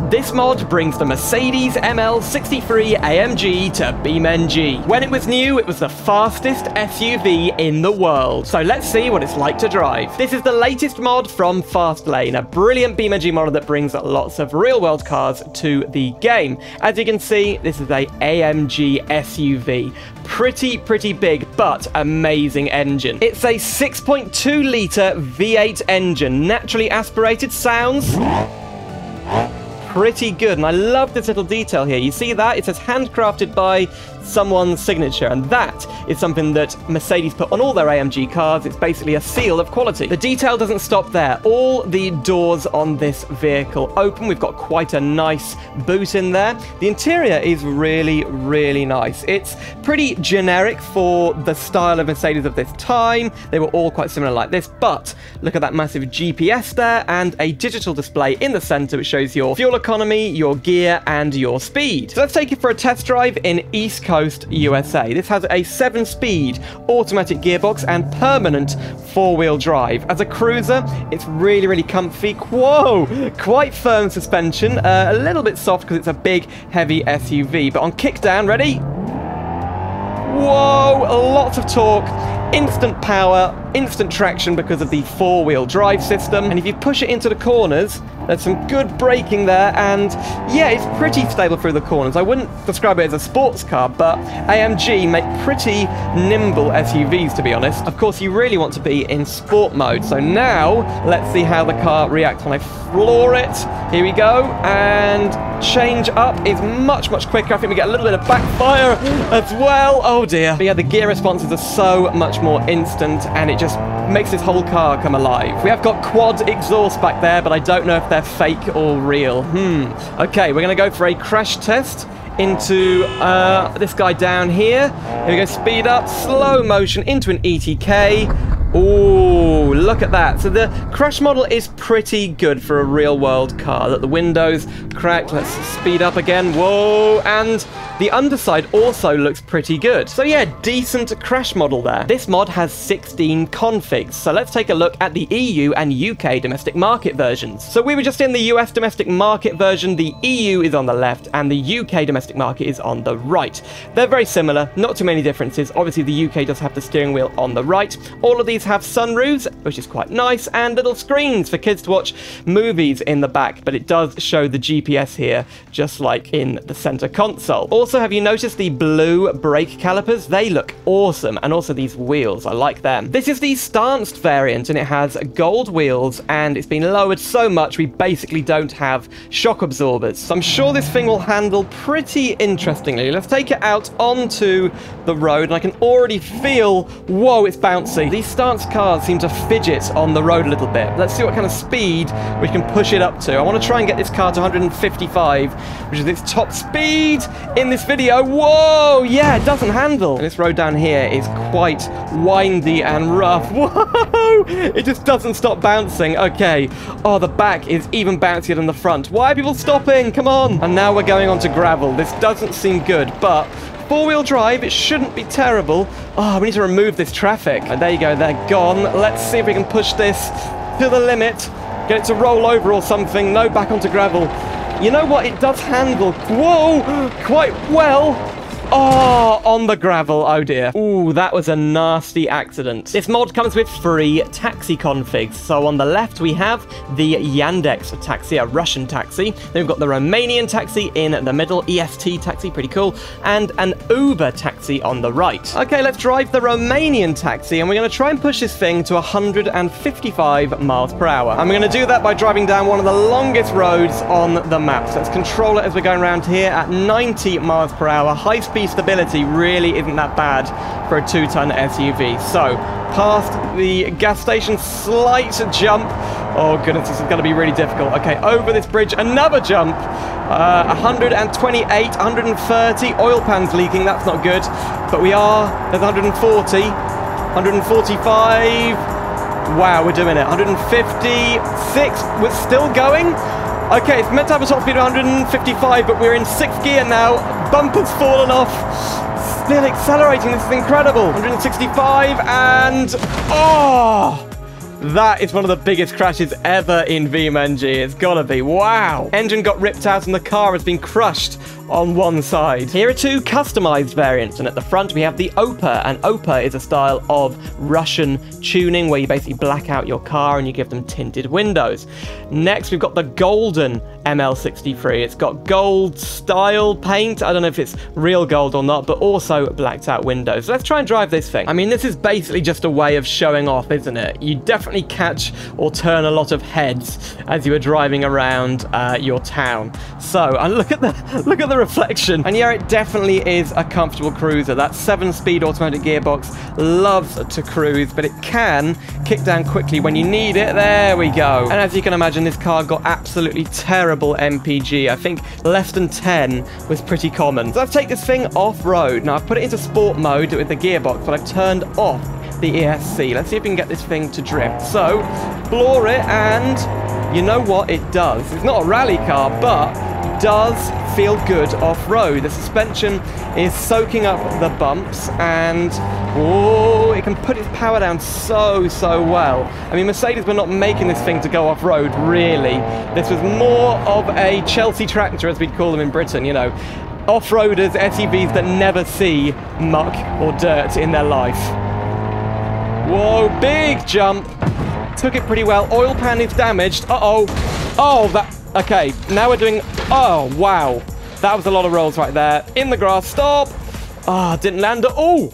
This mod brings the Mercedes ML63 AMG to BeamNG. When it was new, it was the fastest SUV in the world. So let's see what it's like to drive. This is the latest mod from Fastlane, a brilliant BeamNG model that brings lots of real-world cars to the game. As you can see, this is a AMG SUV. Pretty big, but amazing engine. It's a 6.2-litre V8 engine. Naturally aspirated, sounds pretty good, and I love this little detail here. You see that? It says handcrafted by someone's signature, and that is something that Mercedes put on all their AMG cars. It's basically a seal of quality. The detail doesn't stop there. All the doors on this vehicle open. We've got quite a nice boot in there. The interior is really nice. It's pretty generic for the style of Mercedes of this time. They were all quite similar like this, but look at that massive GPS there and a digital display in the center which shows your fuel economy, your gear, and your speed. So let's take it for a test drive in East Coast, USA. This has a 7-speed automatic gearbox and permanent 4-wheel drive. As a cruiser, it's really comfy. Whoa! Quite firm suspension. A little bit soft because it's a big, heavy SUV. But on kickdown, ready? Whoa! Lots of torque. Instant power, instant traction because of the 4-wheel drive system. And if you push it into the corners, there's some good braking there, and yeah, it's pretty stable through the corners. I wouldn't describe it as a sports car, but AMG make pretty nimble SUVs, to be honest. Of course, you really want to be in sport mode. So now, let's see how the car reacts when I floor it. Here we go, and change up is much quicker. I think we get a little bit of backfire as well. Oh dear. But yeah, the gear responses are so much more instant, and it just makes this whole car come alive. We have got quad exhaust back there, but I don't know if they're fake or real. Okay, we're gonna go for a crash test into this guy down here. Here we go, speed up, slow motion into an ETK. Oh, look at that. So the crash model is pretty good for a real-world car. Look, the windows cracked. Let's speed up again. Whoa, and the underside also looks pretty good. So yeah, decent crash model there. This mod has 16 configs. So let's take a look at the EU and UK domestic market versions. So we were just in the US domestic market version. The EU is on the left and the UK domestic market is on the right. They're very similar, not too many differences. Obviously, the UK does have the steering wheel on the right. All of these have sunroofs, which is quite nice, and little screens for kids to watch movies in the back, but it does show the GPS here, just like in the center console. Also, have you noticed the blue brake calipers? They look awesome, and also these wheels, I like them. This is the stanced variant, and it has gold wheels, and it's been lowered so much we basically don't have shock absorbers. So I'm sure this thing will handle pretty interestingly. Let's take it out onto the road, and I can already feel, whoa, it's bouncy. These stanced cars seem to fidget on the road a little bit. Let's see what kind of speed we can push it up to. I want to try and get this car to 155, which is its top speed in this video. Whoa, yeah, it doesn't handle. And this road down here is quite windy and rough. Whoa, it just doesn't stop bouncing. Okay, oh, the back is even bouncier than the front. Why are people stopping? Come on. And now we're going on to gravel. This doesn't seem good, but 4-wheel drive, it shouldn't be terrible. Oh, we need to remove this traffic. And there you go, they're gone. Let's see if we can push this to the limit. Get it to roll over or something. No, back onto gravel. You know what? It does handle, whoa, quite well. Oh, on the gravel. Oh dear. Ooh, that was a nasty accident. This mod comes with 3 taxi configs. So on the left, we have the Yandex taxi, a Russian taxi. Then we've got the Romanian taxi in the middle, EST taxi, pretty cool, and an Uber taxi on the right. Okay, let's drive the Romanian taxi, and we're going to try and push this thing to 155 miles per hour. And we're going to do that by driving down one of the longest roads on the map. So let's control it as we're going around here at 90 miles per hour. High speed stability really isn't that bad for a 2-ton SUV. So, past the gas station, slight jump. Oh goodness, this is going to be really difficult. Okay, over this bridge, another jump. 128, 130, oil pans leaking, that's not good. But there's 140, 145. Wow, we're doing it. 156, we're still going. Okay, it's meant to have a top speed of 155, but we're in 6th gear now. Bumper's fallen off. Still accelerating, this is incredible. 165 and... oh! That is one of the biggest crashes ever in BeamNG. It's gotta be. Wow. Engine got ripped out and the car has been crushed on one side. Here are two customized variants, and at the front we have the Oper, and Oper is a style of Russian tuning where you basically black out your car and you give them tinted windows. Next we've got the golden ML63. It's got gold style paint. I don't know if it's real gold or not, but also blacked out windows. So let's try and drive this thing. I mean, this is basically just a way of showing off, isn't it? You definitely catch or turn a lot of heads as you are driving around your town. So, and look at the reflection. And yeah, it definitely is a comfortable cruiser. That 7-speed automatic gearbox loves to cruise, but it can kick down quickly when you need it. There we go. And as you can imagine, this car got absolutely terrible MPG. I think less than 10 was pretty common. So let's take this thing off-road. Now, I've put it into sport mode with the gearbox, but I've turned off the ESC. Let's see if we can get this thing to drift. So, floor it, and you know what? It does. It's not a rally car, but does feel good off-road. The suspension is soaking up the bumps, and oh, it can put its power down so well. I mean, Mercedes were not making this thing to go off-road, really. This was more of a Chelsea tractor, as we'd call them in Britain, you know. Off-roaders, SUVs that never see muck or dirt in their life. Whoa, big jump. Took it pretty well. Oil pan is damaged. Uh-oh. Oh, that... Okay, now we're doing... Oh, wow. That was a lot of rolls right there. In the grass. Stop. Ah, didn't land. Oh,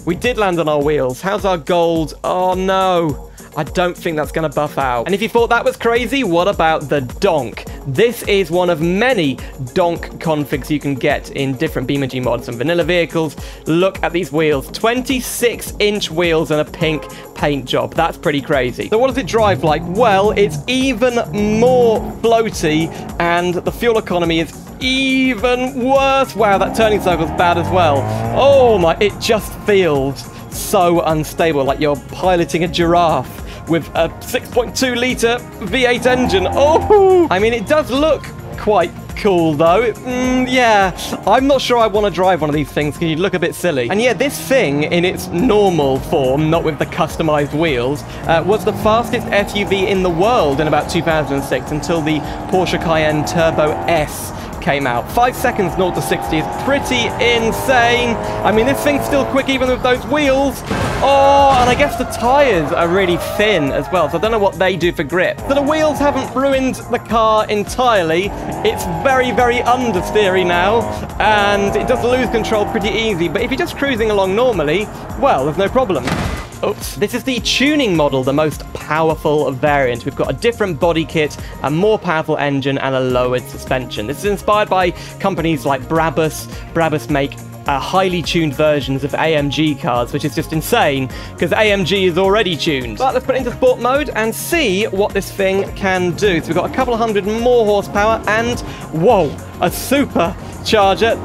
we did land on our wheels. How's our gold? Oh, no. I don't think that's going to buff out. And if you thought that was crazy, what about the Donk? This is one of many Donk configs you can get in different BeamNG mods and vanilla vehicles. Look at these wheels. 26-inch wheels and a pink paint job. That's pretty crazy. So what does it drive like? Well, it's even more floaty, and the fuel economy is even worse. Wow, that turning circle's bad as well. Oh my, it just feels so unstable, like you're piloting a giraffe with a 6.2 litre V8 engine. Oh, I mean, it does look quite cool though. Yeah, I'm not sure I want to drive one of these things because you'd look a bit silly. And yeah, this thing in its normal form, not with the customized wheels, was the fastest SUV in the world in about 2006 until the Porsche Cayenne Turbo S came out. 5 seconds 0 to 60 is pretty insane. I mean, this thing's still quick even with those wheels. Oh, and I guess the tires are really thin as well, so I don't know what they do for grip. So the wheels haven't ruined the car entirely. It's very understeery now, and it does lose control pretty easy, but if you're just cruising along normally, well, there's no problem. Oops. This is the tuning model, the most powerful variant. We've got a different body kit, a more powerful engine, and a lowered suspension. This is inspired by companies like BRABUS. BRABUS make highly tuned versions of AMG cars, which is just insane, because AMG is already tuned. But let's put it into sport mode and see what this thing can do. So we've got a couple of hundred more horsepower, and whoa, a supercharger.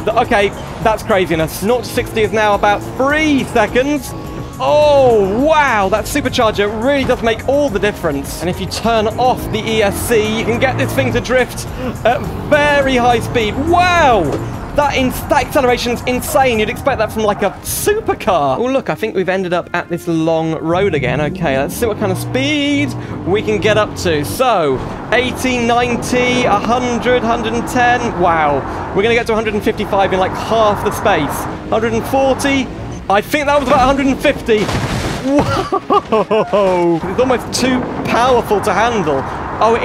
Okay, that's craziness. 0 to 60 is now about 3 seconds. Oh, wow, that supercharger really does make all the difference. And if you turn off the ESC, you can get this thing to drift at very high speed. Wow! That acceleration's insane. You'd expect that from like a supercar. Oh, look, I think we've ended up at this long road again. Okay, let's see what kind of speed we can get up to. So, 80, 90, 100, 110. Wow. We're going to get to 155 in like half the space. 140. I think that was about 150. Whoa. It's almost too powerful to handle. Oh,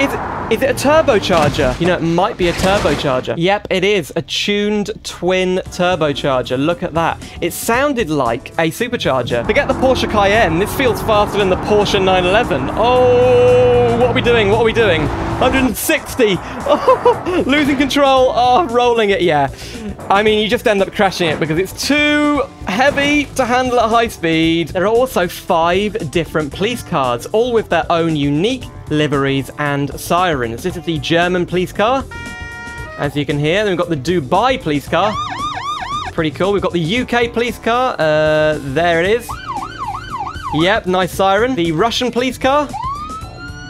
is it a turbocharger? You know, it might be a turbocharger. Yep, it is. A tuned twin turbocharger. Look at that. It sounded like a supercharger. Forget the Porsche Cayenne. This feels faster than the Porsche 911. Oh, what are we doing? What are we doing? 160. Oh, losing control. Oh, rolling it. Yeah. I mean, you just end up crashing it because it's too heavy to handle at high speed. There are also 5 different police cars, all with their own unique liveries and sirens. This is the German police car, as you can hear. Then we've got the Dubai police car. Pretty cool. We've got the UK police car. There it is. Yep, nice siren. The Russian police car.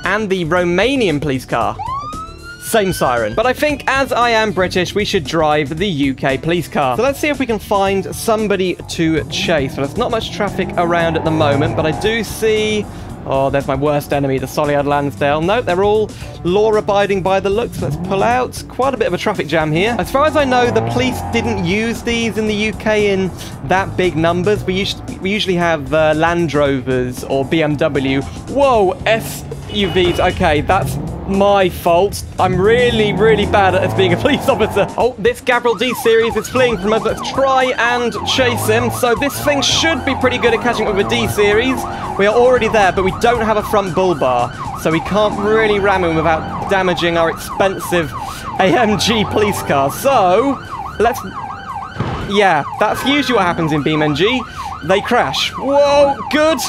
And the Romanian police car. same siren. But I think as I am British, we should drive the UK police car. So let's see if we can find somebody to chase. Well, there's not much traffic around at the moment, but I do see... Oh, there's my worst enemy, the Soliad Lansdale. No, they're all law-abiding by the looks. Let's pull out. Quite a bit of a traffic jam here. As far as I know, the police didn't use these in the UK in that big numbers. We usually have Land Rovers or BMW. Whoa, SUVs. Okay, that's my fault. I'm really, really bad at being a police officer. Oh, this Gabriel D series is fleeing from us. Let's try and chase him. So this thing should be pretty good at catching up with a D series. We are already there, but we don't have a front bull bar, so we can't really ram him without damaging our expensive AMG police car. So let's... Yeah, that's usually what happens in BeamNG. They crash. Whoa, good.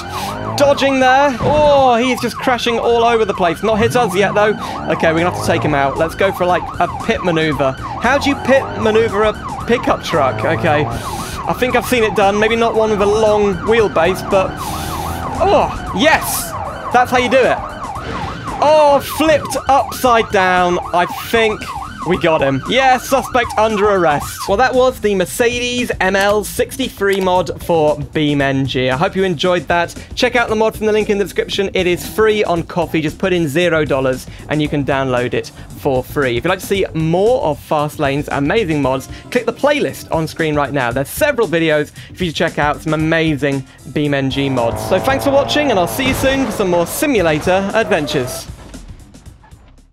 Dodging there. Oh, he's just crashing all over the place. Not hit us yet, though. Okay, we're going to have to take him out. Let's go for, like, a pit maneuver. How do you pit maneuver a pickup truck? Okay. I think I've seen it done. Maybe not one with a long wheelbase, but... Oh, yes. That's how you do it. Oh, flipped upside down. I think... we got him. Yeah, suspect under arrest. Well, that was the Mercedes ML63 mod for BeamNG. I hope you enjoyed that. Check out the mod from the link in the description. It is free on Coffee. Just put in $0 and you can download it for free. If you'd like to see more of Fastlane's amazing mods, click the playlist on screen right now. There's several videos for you to check out, some amazing BeamNG mods. So thanks for watching, and I'll see you soon for some more simulator adventures.